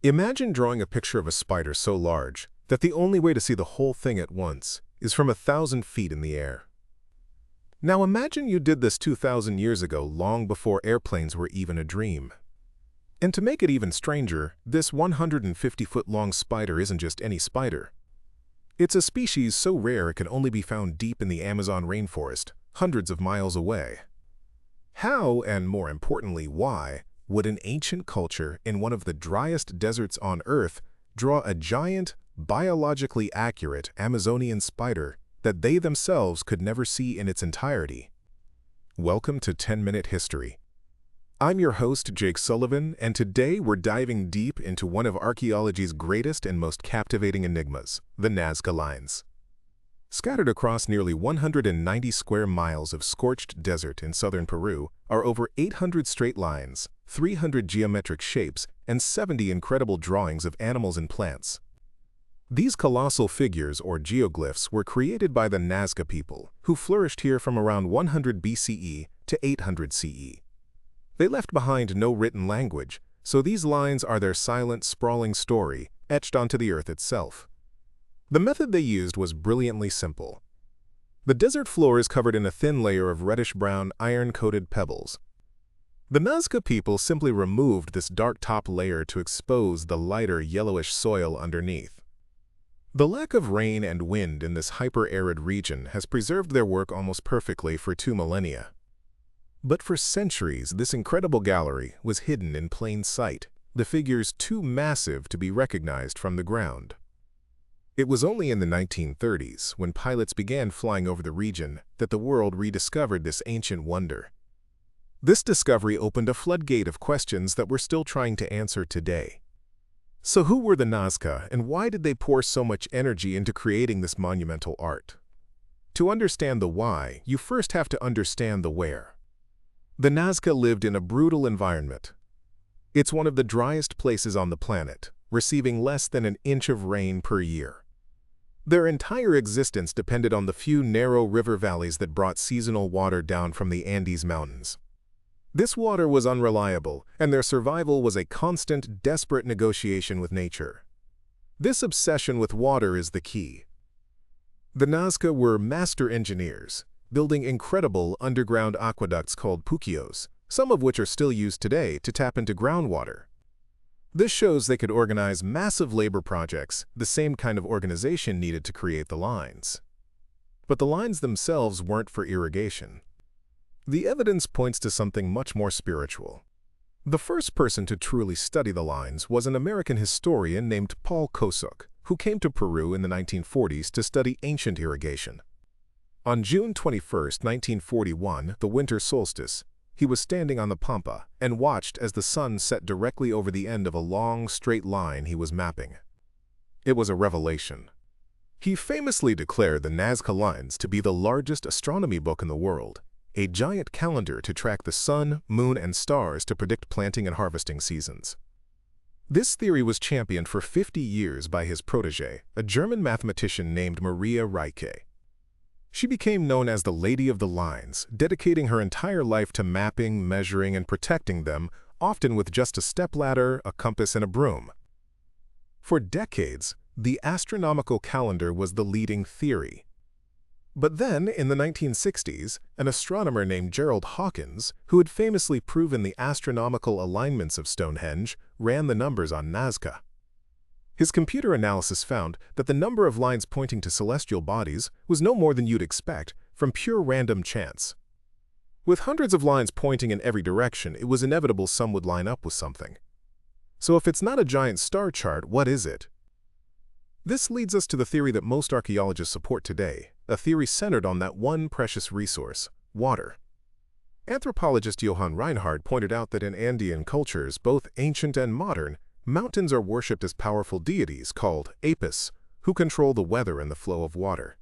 Imagine drawing a picture of a spider so large that the only way to see the whole thing at once is from 1,000 feet in the air. Now imagine you did this 2,000 years ago, long before airplanes were even a dream. And to make it even stranger, this 150-foot-long spider isn't just any spider. It's a species so rare it can only be found deep in the Amazon rainforest, hundreds of miles away. How, and more importantly, why, would an ancient culture in one of the driest deserts on Earth draw a giant, biologically accurate Amazonian spider that they themselves could never see in its entirety? Welcome to 10-Minute History. I'm your host, Jake Sullivan, and today we're diving deep into one of archaeology's greatest and most captivating enigmas, the Nazca Lines. Scattered across nearly 190 square miles of scorched desert in southern Peru are over 800 straight lines, 300 geometric shapes, and 70 incredible drawings of animals and plants. These colossal figures, or geoglyphs, were created by the Nazca people, who flourished here from around 100 BCE to 800 CE. They left behind no written language, so these lines are their silent, sprawling story, etched onto the earth itself. The method they used was brilliantly simple. The desert floor is covered in a thin layer of reddish-brown, iron-coated pebbles. The Nazca people simply removed this dark top layer to expose the lighter, yellowish soil underneath. The lack of rain and wind in this hyper-arid region has preserved their work almost perfectly for 2 millennia. But for centuries, this incredible gallery was hidden in plain sight, the figures too massive to be recognized from the ground. It was only in the 1930s, when pilots began flying over the region, that the world rediscovered this ancient wonder. This discovery opened a floodgate of questions that we're still trying to answer today. So who were the Nazca, and why did they pour so much energy into creating this monumental art? To understand the why, you first have to understand the where. The Nazca lived in a brutal environment. It's one of the driest places on the planet, receiving less than an inch of rain per year. Their entire existence depended on the few narrow river valleys that brought seasonal water down from the Andes Mountains. This water was unreliable, and their survival was a constant, desperate negotiation with nature. This obsession with water is the key. The Nazca were master engineers, building incredible underground aqueducts called puquios, some of which are still used today to tap into groundwater. This shows they could organize massive labor projects, the same kind of organization needed to create the lines. But the lines themselves weren't for irrigation. The evidence points to something much more spiritual. The first person to truly study the lines was an American historian named Paul Kosuk, who came to Peru in the 1940s to study ancient irrigation. On June 21, 1941, the winter solstice, he was standing on the pampa and watched as the sun set directly over the end of a long, straight line he was mapping. It was a revelation. He famously declared the Nazca Lines to be the largest astronomy book in the world, a giant calendar to track the sun, moon, and stars to predict planting and harvesting seasons. This theory was championed for 50 years by his protege, a German mathematician named Maria Ricke. She became known as the Lady of the Lines, dedicating her entire life to mapping, measuring, and protecting them, often with just a stepladder, a compass, and a broom. For decades, the astronomical calendar was the leading theory. But then, in the 1960s, an astronomer named Gerald Hawkins, who had famously proven the astronomical alignments of Stonehenge, ran the numbers on Nazca. His computer analysis found that the number of lines pointing to celestial bodies was no more than you'd expect from pure random chance. With hundreds of lines pointing in every direction, it was inevitable some would line up with something. So if it's not a giant star chart, what is it? This leads us to the theory that most archaeologists support today, a theory centered on that one precious resource, water. Anthropologist Johann Reinhardt pointed out that in Andean cultures, both ancient and modern, mountains are worshipped as powerful deities called apis, who control the weather and the flow of water.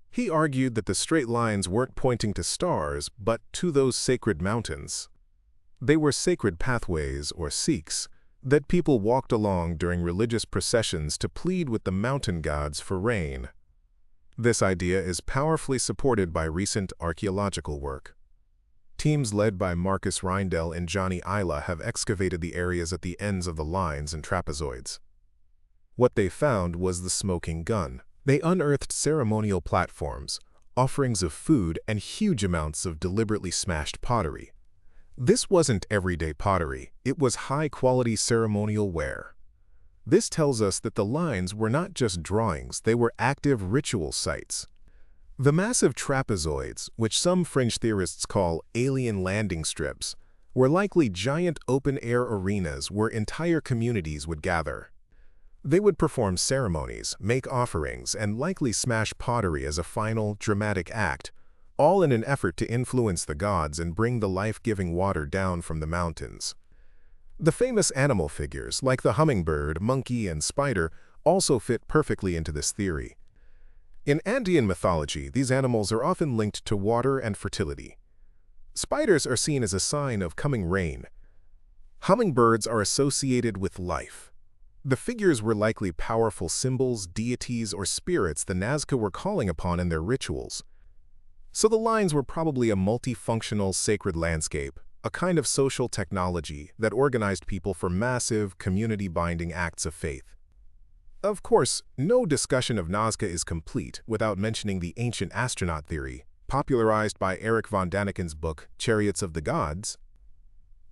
He argued that the straight lines weren't pointing to stars, but to those sacred mountains. They were sacred pathways, or sikhs, that people walked along during religious processions to plead with the mountain gods for rain. This idea is powerfully supported by recent archaeological work. Teams led by Marcus Reindel and Johnny Isla have excavated the areas at the ends of the lines and trapezoids. What they found was the smoking gun. They unearthed ceremonial platforms, offerings of food, and huge amounts of deliberately smashed pottery. This wasn't everyday pottery, it was high-quality ceremonial ware. This tells us that the lines were not just drawings, they were active ritual sites. The massive trapezoids, which some fringe theorists call alien landing strips, were likely giant open-air arenas where entire communities would gather. They would perform ceremonies, make offerings, and likely smash pottery as a final, dramatic act, all in an effort to influence the gods and bring the life-giving water down from the mountains. The famous animal figures, like the hummingbird, monkey, and spider, also fit perfectly into this theory. In Andean mythology, these animals are often linked to water and fertility. Spiders are seen as a sign of coming rain. Hummingbirds are associated with life. The figures were likely powerful symbols, deities, or spirits the Nazca were calling upon in their rituals. So the lines were probably a multifunctional sacred landscape, a kind of social technology that organized people for massive, community-binding acts of faith. Of course, no discussion of Nazca is complete without mentioning the ancient astronaut theory, popularized by Erich von Daniken's book, Chariots of the Gods.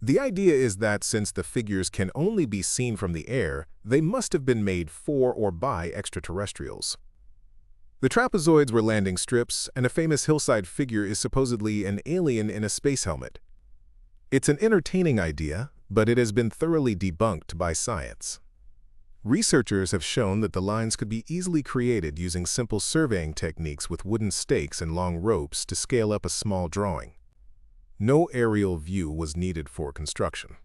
The idea is that since the figures can only be seen from the air, they must have been made for or by extraterrestrials. The trapezoids were landing strips, and a famous hillside figure is supposedly an alien in a space helmet. It's an entertaining idea, but it has been thoroughly debunked by science. Researchers have shown that the lines could be easily created using simple surveying techniques with wooden stakes and long ropes to scale up a small drawing. No aerial view was needed for construction.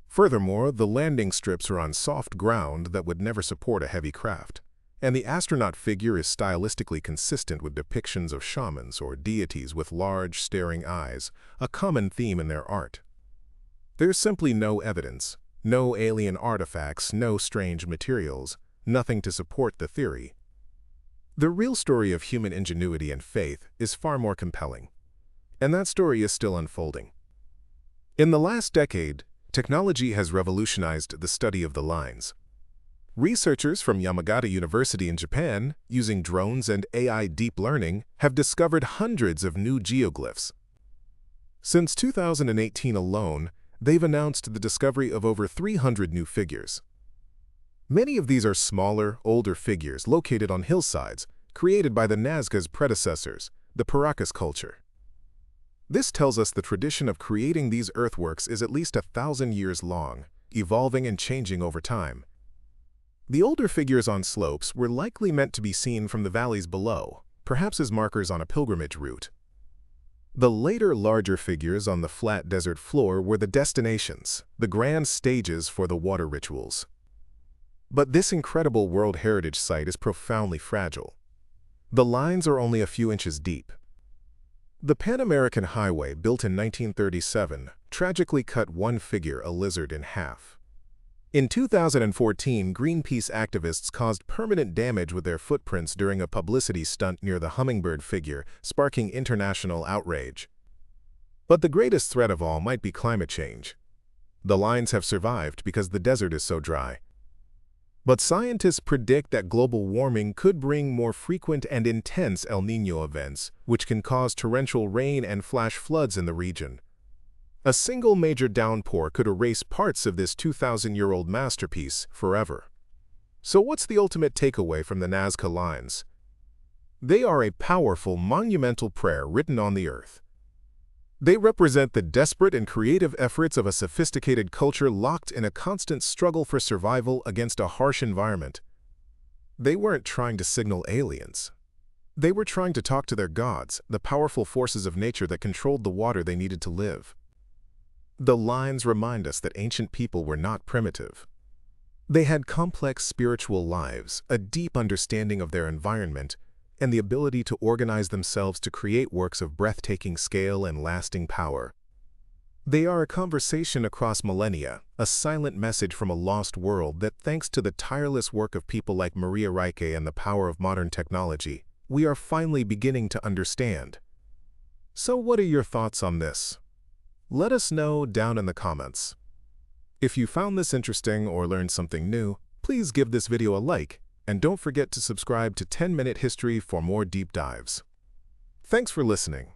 Furthermore, the landing strips are on soft ground that would never support a heavy craft, and the astronaut figure is stylistically consistent with depictions of shamans or deities with large, staring eyes, a common theme in their art. There's simply no evidence. No alien artifacts, no strange materials, nothing to support the theory. The real story of human ingenuity and faith is far more compelling, and that story is still unfolding. In the last decade, technology has revolutionized the study of the lines. Researchers from Yamagata University in Japan, using drones and AI deep learning, have discovered hundreds of new geoglyphs. Since 2018 alone, they've announced the discovery of over 300 new figures. Many of these are smaller, older figures located on hillsides, created by the Nazca's predecessors, the Paracas culture. This tells us the tradition of creating these earthworks is at least 1,000 years long, evolving and changing over time. The older figures on slopes were likely meant to be seen from the valleys below, perhaps as markers on a pilgrimage route. The later, larger figures on the flat desert floor were the destinations, the grand stages for the water rituals. But this incredible World Heritage Site is profoundly fragile. The lines are only a few inches deep. The Pan American Highway, built in 1937, tragically cut one figure, a lizard, in half. In 2014, Greenpeace activists caused permanent damage with their footprints during a publicity stunt near the hummingbird figure, sparking international outrage. But the greatest threat of all might be climate change. The lines have survived because the desert is so dry. But scientists predict that global warming could bring more frequent and intense El Niño events, which can cause torrential rain and flash floods in the region. A single major downpour could erase parts of this 2,000-year-old masterpiece forever. So what's the ultimate takeaway from the Nazca Lines? They are a powerful, monumental prayer written on the earth. They represent the desperate and creative efforts of a sophisticated culture locked in a constant struggle for survival against a harsh environment. They weren't trying to signal aliens. They were trying to talk to their gods, the powerful forces of nature that controlled the water they needed to live. The lines remind us that ancient people were not primitive. They had complex spiritual lives, a deep understanding of their environment, and the ability to organize themselves to create works of breathtaking scale and lasting power. They are a conversation across millennia, a silent message from a lost world that, thanks to the tireless work of people like Maria Rijke and the power of modern technology, we are finally beginning to understand. So what are your thoughts on this? Let us know down in the comments. If you found this interesting or learned something new, please give this video a like, and don't forget to subscribe to 10-Minute History for more deep dives. Thanks for listening.